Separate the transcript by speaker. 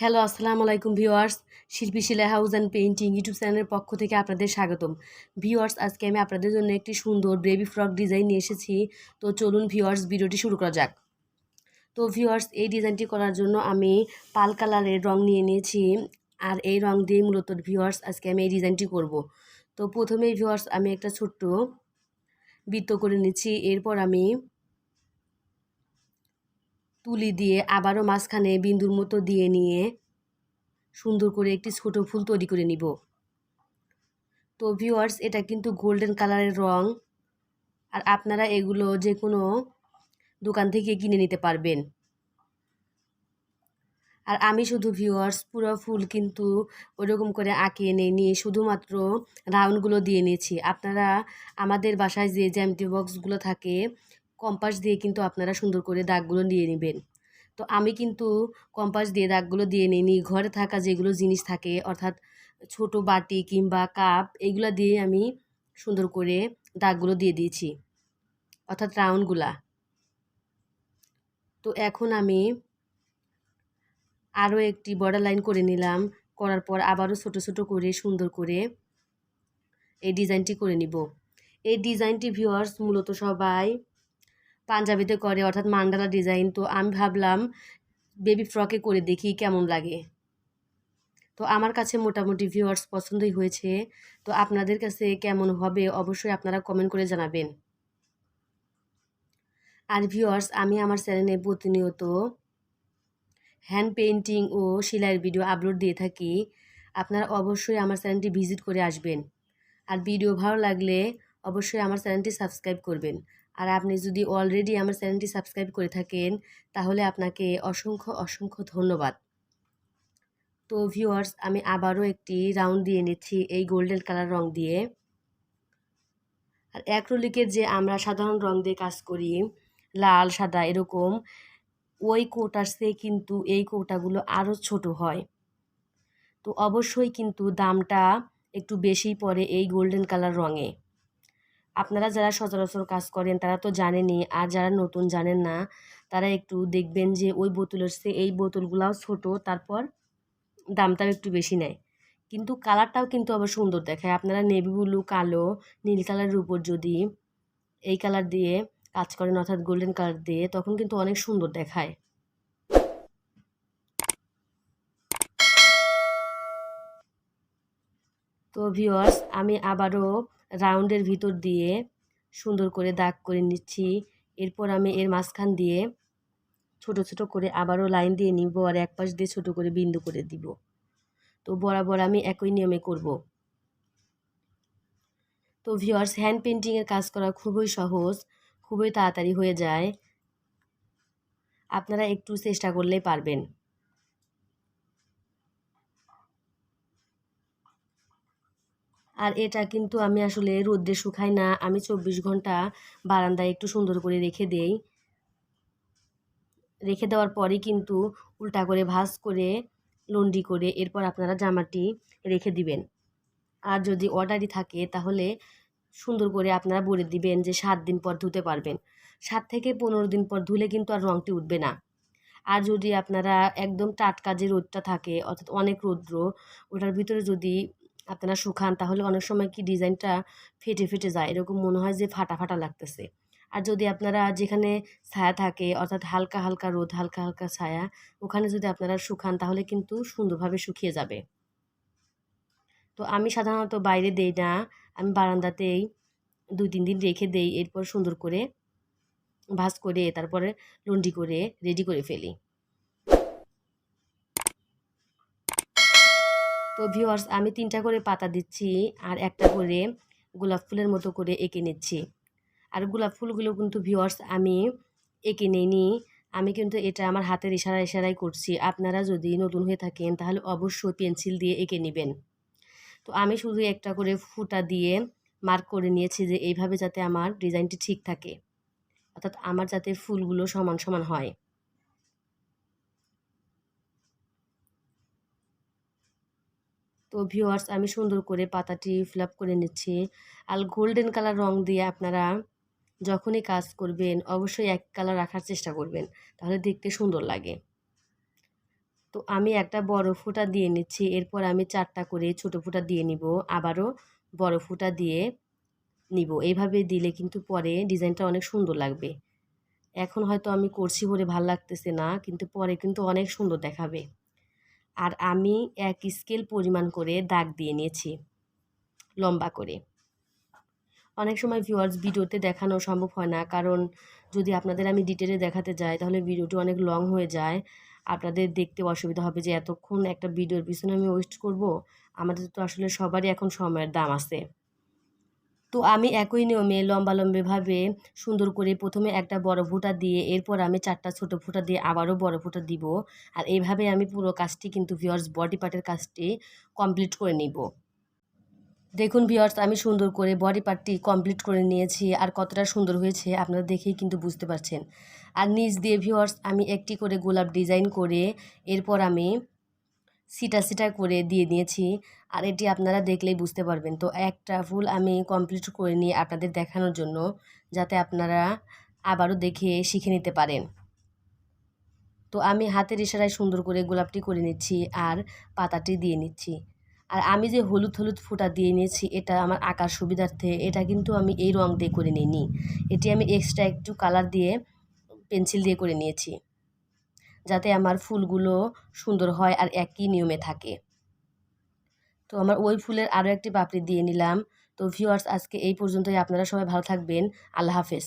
Speaker 1: Hello, আসসালামু আলাইকুম viewers. শিল্পী শিলা হাউস অ্যান্ড পেইন্টিং ইউটিউব চ্যানেলের পক্ষ থেকে আপনাদের স্বাগতম। ভিউয়ার্স, আজকে আমি আপনাদের জন্য একটি সুন্দর বেবি ফ্রক ডিজাইন নিয়ে এসেছি। তো চলুন ভিউয়ার্স, ভিডিওটি শুরু করা যাক। তো ভিউয়ার্স, এই ডিজাইনটি করার জন্য আমি পাল কালারের রং নিয়ে নিয়েছি। আর এই রং দিয়ে মূলত ভিউয়ার্স আজকে আমি এই ডিজাইনটি করব। তো প্রথমেই ভিউয়ার্স আমি একটা ছোট্ট বৃত্ত করে নিচ্ছি। এরপর আমি তুলি দিয়ে আবারও মাঝখানে বিন্দুর মতো দিয়ে নিয়ে সুন্দর করে একটি ছোট ফুল তৈরি করে নিব। তো ভিউয়ার্স, এটা কিন্তু গোল্ডেন কালারের রং, আর আপনারা এগুলো যে কোনো দোকান থেকে কিনে নিতে পারবেন। আর আমি শুধু ভিউয়ার্স পুরো ফুল কিন্তু ওরকম করে আঁকিয়ে নিয়ে শুধুমাত্র রাউন্ডগুলো দিয়ে নিয়েছি। আপনারা আমাদের বাসায় যে জ্যামিতি বক্সগুলো থাকে, কম্পাস দিয়ে কিন্তু আপনারা সুন্দর করে দাগগুলো দিয়ে নেবেন। তো আমি কিন্তু কম্পাস দিয়ে দাগগুলো দিয়ে নিইনি। ঘরে থাকা যেগুলো জিনিস থাকে, অর্থাৎ ছোট বাটি কিংবা কাপ, এগুলো দিয়ে আমি সুন্দর করে দাগগুলো দিয়ে দিয়েছি, অর্থাৎ রাউন্ডগুলা। তো এখন আমি আরও একটি বর্ডার লাইন করে নিলাম। করার পর আবারও ছোট ছোট করে সুন্দর করে এই ডিজাইনটি করে নিব। এই ডিজাইনটি ভিউয়ার্স মূলত সবাই পাঞ্জাবিতে করে, অর্থাৎ মান্ডালা ডিজাইন। তো আমি ভাবলাম বেবি ফ্রকে করে দেখি কেমন লাগে। তো আমার কাছে মোটামুটি ভিউয়ার্স পছন্দই হয়েছে। তো আপনাদের কাছে কেমন হবে অবশ্যই আপনারা কমেন্ট করে জানাবেন। আর ভিউয়ার্স, আমি আমার চ্যানেলে প্রতিনিয়ত হ্যান্ড পেইন্টিং ও সেলাইয়ের ভিডিও আপলোড দিয়ে থাকি। আপনারা অবশ্যই আমার চ্যানেলটি ভিজিট করে আসবেন। আর ভিডিও ভালো লাগলে অবশ্যই আমার চ্যানেলটি সাবস্ক্রাইব করবেন। আর আপনি যদি অলরেডি আমার চ্যানেলটি সাবস্ক্রাইব করে থাকেন তাহলে আপনাকে অসংখ্য অসংখ্য ধন্যবাদ। তো ভিউয়ার্স, আমি আবারও একটি রাউন্ড দিয়ে নিচ্ছি এই গোল্ডেন কালার রং দিয়ে। আর অ্যাক্রিলিকের যে আমরা সাধারণ রং দিয়ে কাজ করি, লাল সাদা এরকম, ওই কোটার চেয়ে কিন্তু এই কোটাগুলো আরও ছোট হয়। তো অবশ্যই কিন্তু দামটা একটু বেশিই পড়ে এই গোল্ডেন কালার রঙে। আপনারা যারা সচরাচর কাজ করেন তারা তো জানেনই, আর যারা নতুন জানেন না তারা একটু দেখবেন যে ওই বোতলের চেয়ে এই বোতলগুলাও ছোট, তারপর দামটাও একটু বেশি নেয়, কিন্তু কালারটাও কিন্তু আবার সুন্দর দেখায়। আপনারা নেভি ব্লু, কালো, নীল কালারের উপর যদি এই কালার দিয়ে কাজ করেন, অর্থাৎ গোল্ডেন কালার দিয়ে, তখন কিন্তু অনেক সুন্দর দেখায়। তো ভিউয়ার্স, আমি আবারও রাউন্ডের ভিতর দিয়ে সুন্দর করে দাগ করে নিচ্ছি। এরপর আমি এর মাঝখান দিয়ে ছোট ছোট করে আবারও লাইন দিয়ে নিব, আর এক পাশ দিয়ে ছোট করে বিন্দু করে দিব। তো বরাবর আমি একই নিয়মে করব। তো ভিউয়ার্স, হ্যান্ড পেইন্টিংয়ের কাজ করা খুবই সহজ, খুবই তাড়াতাড়ি হয়ে যায়। আপনারা একটু চেষ্টা করলেই পারবেন। আর এটা কিন্তু আমি আসলে রোদ্রে শুকাই না, আমি 24 ঘন্টা বারান্দায় একটু সুন্দর করে রেখে দেই। রেখে দেওয়ার পরে কিন্তু উল্টা করে ভাঁজ করে লন্ডি করে এরপর আপনারা জামাটি রেখে দিবেন। আর যদি অর্ডারই থাকে তাহলে সুন্দর করে আপনারা বলে দিবেন যে 7 দিন পর ধুতে পারবেন। 7 থেকে 15 দিন পর ধুলে কিন্তু আর রঙটি উঠবে না। আর যদি আপনারা একদম টাটকা যে রোদটা থাকে, অর্থাৎ অনেক রৌদ্র, ওটার ভিতরে যদি আপনারা শুকান তাহলে অনেক সময় কি ডিজাইনটা ফেটে ফেটে যায়, এরকম মনে হয় যে ফাটা ফাটা লাগতেছে। আর যদি আপনারা যেখানে ছায়া থাকে, অর্থাৎ হালকা হালকা রোদ, হালকা হালকা ছায়া, ওখানে যদি আপনারা শুকান তাহলে কিন্তু সুন্দরভাবে শুকিয়ে যাবে। তো আমি সাধারণত বাইরে দেই না, আমি বারান্দাতেই 2-3 দিন রেখে দেই, এরপর সুন্দর করে ভাঁজ করে তারপরে লন্ডি করে রেডি করে ফেলি। তো ভিউয়ার্স, আমি 3টা করে পাতা দিচ্ছি আর একটা করে গোলাপ ফুলের মতো করে এঁকে নিচ্ছি। আর গোলাপ ফুলগুলো কিন্তু ভিউয়ার্স আমি এঁকে নিইনি, আমি কিন্তু এটা আমার হাতের ইশারায় করছি। আপনারা যদি নতুন হয়ে থাকেন তাহলে অবশ্যই পেন্সিল দিয়ে এঁকে নেবেন। তো আমি শুধু একটা করে ফুটা দিয়ে মার্ক করে নিয়েছি যে এইভাবে যাতে আমার ডিজাইনটি ঠিক থাকে, অর্থাৎ আমার যাতে ফুলগুলো সমান সমান হয়। তো ভিউয়ার্স, আমি সুন্দর করে পাতাটি ফিল আপ করে নিচ্ছি। আর গোল্ডেন কালার রং দিয়ে আপনারা যখনই কাজ করবেন অবশ্যই এক কালার রাখার চেষ্টা করবেন, তাহলে দেখতে সুন্দর লাগে। তো আমি একটা বড় ফুটা দিয়ে নিচ্ছি, এরপর আমি 4টা করে ছোট ফুটা দিয়ে নিব, আবারও বড় ফুটা দিয়ে নিব। এইভাবে দিলে কিন্তু পরে ডিজাইনটা অনেক সুন্দর লাগবে। এখন হয়তো আমি করছি বলে ভাল লাগতেছে না, কিন্তু পরে কিন্তু অনেক সুন্দর দেখাবে। আর আমি 1 স্কেল পরিমাণ করে দাগ দিয়ে নিয়েছি লম্বা করে। অনেক সময় ভিউয়ার্স ভিডিওতে দেখানো সম্ভব হয় না, কারণ যদি আপনাদের আমি ডিটেলে দেখাতে যাই তাহলে ভিডিওটি অনেক লং হয়ে যায়। আপনাদের দেখতে অসুবিধা হবে যে এতক্ষণ একটা ভিডিওর পিছনে আমি ওয়েস্ট করব। আমাদের তো আসলে সবারই এখন সময়ের দাম আছে। তো আমি একই নিয়মে লম্বালম্বিভাবে সুন্দর করে প্রথমে একটা বড় ফুটা দিয়ে এরপর আমি 4টা ছোট ফুটা দিয়ে আবারও বড় ফুটা দিব। আর এইভাবে আমি পুরো কাজটি কিন্তু ভিউয়ার্স বডি পার্টের কাজটি কমপ্লিট করে নিব। দেখুন ভিউয়ার্স, আমি সুন্দর করে বডি পার্টটি কমপ্লিট করে নিয়েছি, আর কতটা সুন্দর হয়েছে আপনারা দেখেই কিন্তু বুঝতে পারছেন। আর নিচ দিয়ে ভিউয়ার্স আমি একটি করে গোলাপ ডিজাইন করে এরপর আমি সিটা করে দিয়ে দিয়েছি। আর এটি আপনারা দেখলেই বুঝতে পারবেন। তো একটা ফুল আমি কমপ্লিট করে নিয়ে আপনাদের দেখানোর জন্য, যাতে আপনারা আবারও দেখে শিখে নিতে পারেন। তো আমি হাতের ইশারায় সুন্দর করে গোলাপটি করে নিচ্ছি আর পাতাটি দিয়ে নিচ্ছি। আর আমি যে হলুদ হলুদ ফোঁটা দিয়ে নিয়েছি এটা আমার আঁকার সুবিধার্থে, এটা কিন্তু আমি এই রং দিয়ে করে নিইনি। এটি আমি এক্সট্রা একটু কালার দিয়ে পেন্সিল দিয়ে করে নিয়েছি, যাতে আমার ফুলগুলো সুন্দর হয় আর একই নিয়মে থাকে। তো আমার ওই ফুলের আরও একটি পাপড়ি দিয়ে নিলাম। তো ভিউয়ার্স, আজকে এই পর্যন্তই। আপনারা সবাই ভালো থাকবেন। আল্লাহ হাফেজ।